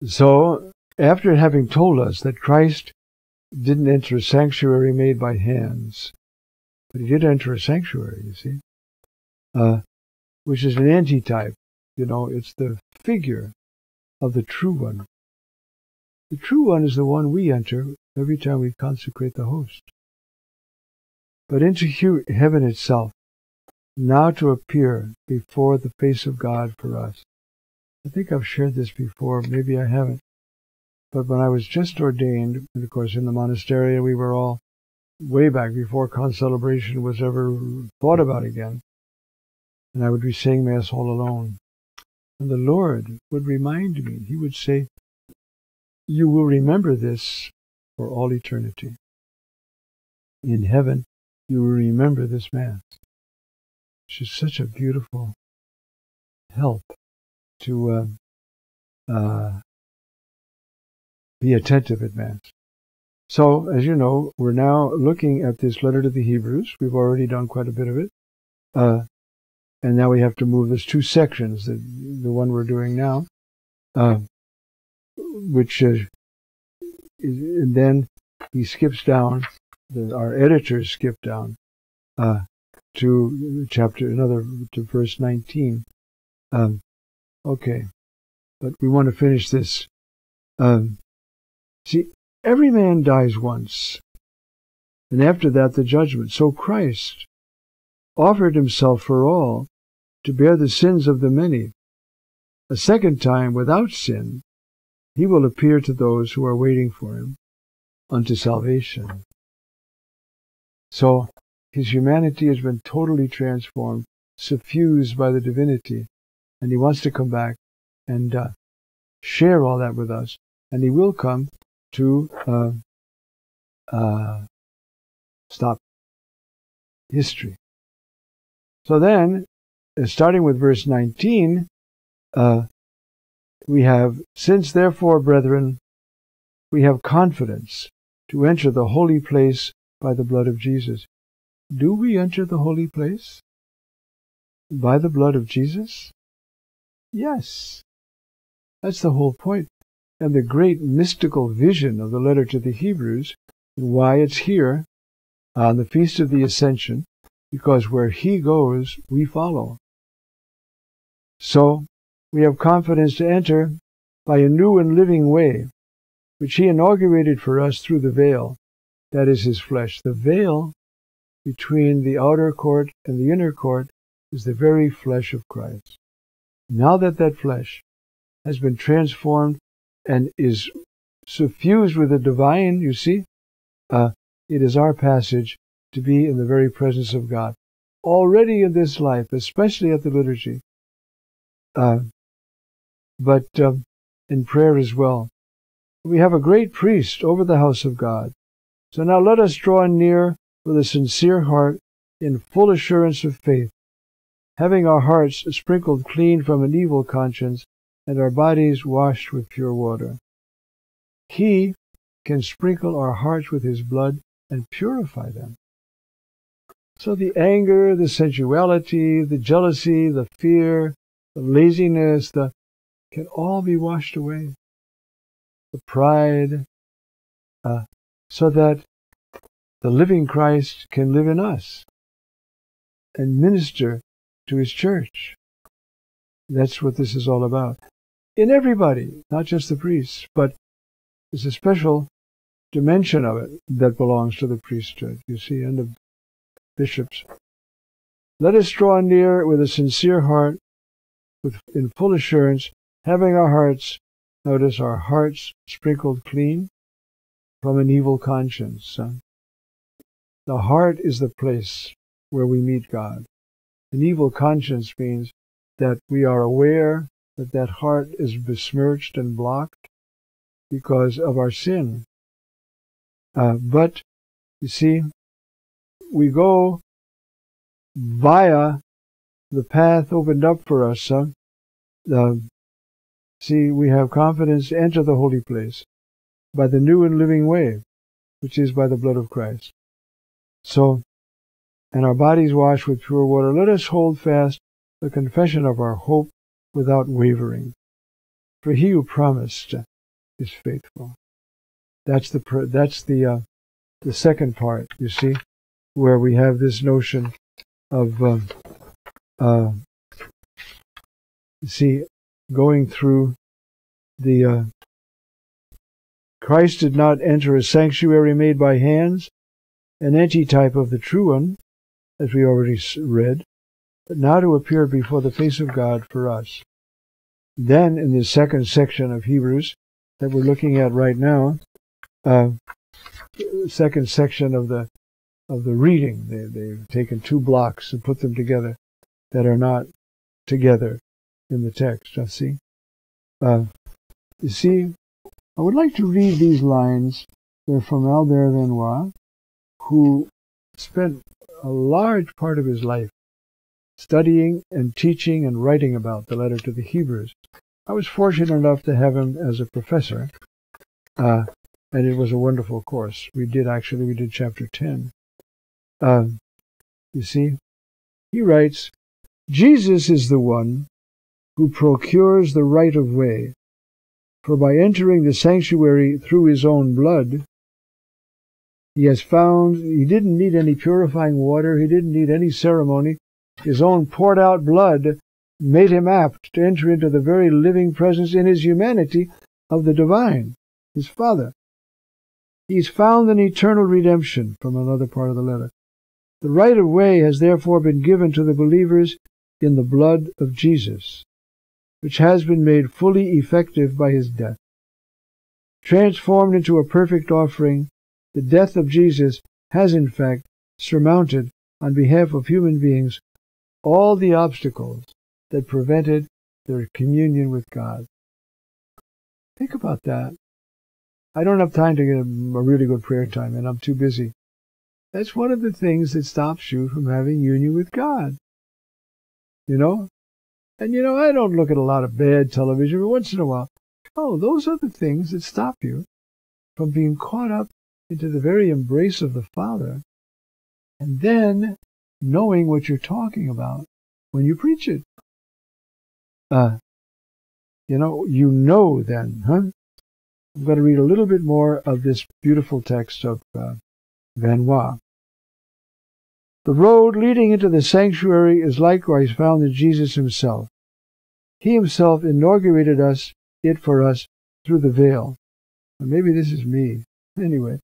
So, after having told us that Christ didn't enter a sanctuary made by hands, but he did enter a sanctuary, you see, which is an antitype. You know, it's the figure of the true one. The true one is the one we enter every time we consecrate the host. But into heaven itself, now to appear before the face of God for us. I think I've shared this before, maybe I haven't. But when I was just ordained, and of course in the monastery, we were all way back before concelebration was ever thought about again. And I would be saying Mass all alone. And the Lord would remind me, he would say, you will remember this for all eternity. In heaven, you will remember this Mass. Which is such a beautiful help to be attentive at Mass. So, as you know, we're now looking at this letter to the Hebrews. We've already done quite a bit of it. And now we have to move this two sections, the one we're doing now, which is, and then he skips down, our editors skip down to to verse 19. Okay, but we want to finish this. See, every man dies once, and after that the judgment. So Christ offered himself for all to bear the sins of the many. A second time, without sin, he will appear to those who are waiting for him unto salvation. So his humanity has been totally transformed, suffused by the divinity, and he wants to come back and share all that with us. And he will come to stop history. So then, starting with verse 19, we have, since therefore, brethren, we have confidence to enter the holy place by the blood of Jesus. Do we enter the holy place by the blood of Jesus? Yes. That's the whole point. And the great mystical vision of the letter to the Hebrews, and why it's here on the Feast of the Ascension, because where he goes, we follow. So, we have confidence to enter by a new and living way, which he inaugurated for us through the veil, that is his flesh. The veil between the outer court and the inner court is the very flesh of Christ. Now that that flesh has been transformed and is suffused with the divine, you see, it is our passage to be in the very presence of God, already in this life, especially at the liturgy, but in prayer as well. We have a great priest over the house of God. So now let us draw near with a sincere heart, in full assurance of faith, having our hearts sprinkled clean from an evil conscience, and our bodies washed with pure water. He can sprinkle our hearts with his blood and purify them. So the anger, the sensuality, the jealousy, the fear, the laziness, can all be washed away. The pride, so that the living Christ can live in us and minister to his church. That's what this is all about. In everybody, not just the priests, but there's a special dimension of it that belongs to the priesthood, you see, and the bishops. Let us draw near with a sincere heart, in full assurance, having our hearts, notice our hearts sprinkled clean from an evil conscience. The heart is the place where we meet God. An evil conscience means that we are aware that that heart is besmirched and blocked because of our sin. But, you see, we go via the path opened up for us. See, we have confidence to enter the holy place by the new and living way, which is by the blood of Christ. So, and our bodies washed with pure water, let us hold fast the confession of our hope without wavering. For he who promised is faithful. That's the second part, you see, where we have this notion of going through the Christ did not enter a sanctuary made by hands, an antitype of the true one, as we already read, but now to appear before the face of God for us. Then, in the second section of Hebrews that we're looking at right now, second section of the reading, they've taken two blocks and put them together that are not together in the text. You see, I would like to read these lines. They're from Albert Venois, who spent a large part of his life studying and teaching and writing about the letter to the Hebrews. I was fortunate enough to have him as a professor, and it was a wonderful course. We did chapter 10. You see, he writes, Jesus is the one who procures the right of way, for by entering the sanctuary through his own blood, he didn't need any purifying water, he didn't need any ceremony. His own poured out blood made him apt to enter into the very living presence in his humanity of the divine, his Father. He's found an eternal redemption, from another part of the letter. The right of way has therefore been given to the believers in the blood of Jesus, which has been made fully effective by his death. Transformed into a perfect offering, the death of Jesus has in fact surmounted, on behalf of human beings, all the obstacles that prevented their communion with God. Think about that. I don't have time to get a really good prayer time, and I'm too busy. That's one of the things that stops you from having union with God. You know? And I don't look at a lot of bad television, but once in a while, those are the things that stop you from being caught up into the very embrace of the Father, and then knowing what you're talking about when you preach it. Then, huh? I'm going to read a little bit more of this beautiful text of Venois. The road leading into the sanctuary is likewise found in Jesus himself. He himself inaugurated it for us through the veil. Or maybe this is me. Anyway,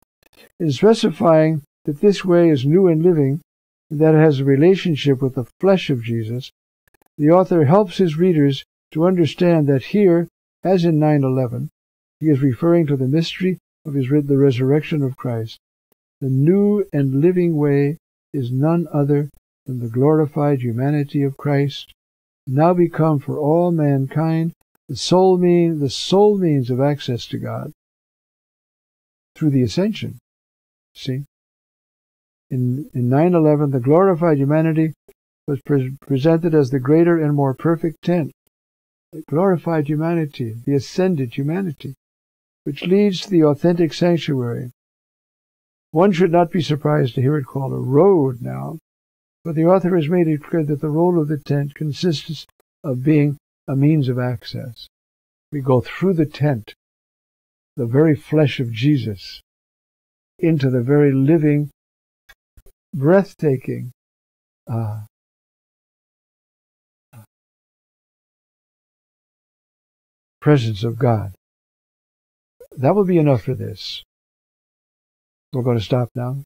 in specifying that this way is new and living, and that it has a relationship with the flesh of Jesus, the author helps his readers to understand that here, as in 9:11, he is referring to the mystery of the resurrection of Christ. The new and living way is none other than the glorified humanity of Christ, now become for all mankind the sole means of access to God through the Ascension. See? In 9:11, the glorified humanity was presented as the greater and more perfect tent. The glorified humanity, the ascended humanity, which leads to the authentic sanctuary. One should not be surprised to hear it called a road now, but the author has made it clear that the role of the tent consists of being a means of access. We go through the tent, the very flesh of Jesus, into the very living, breathtaking presence of God. That will be enough for this. We're going to stop now.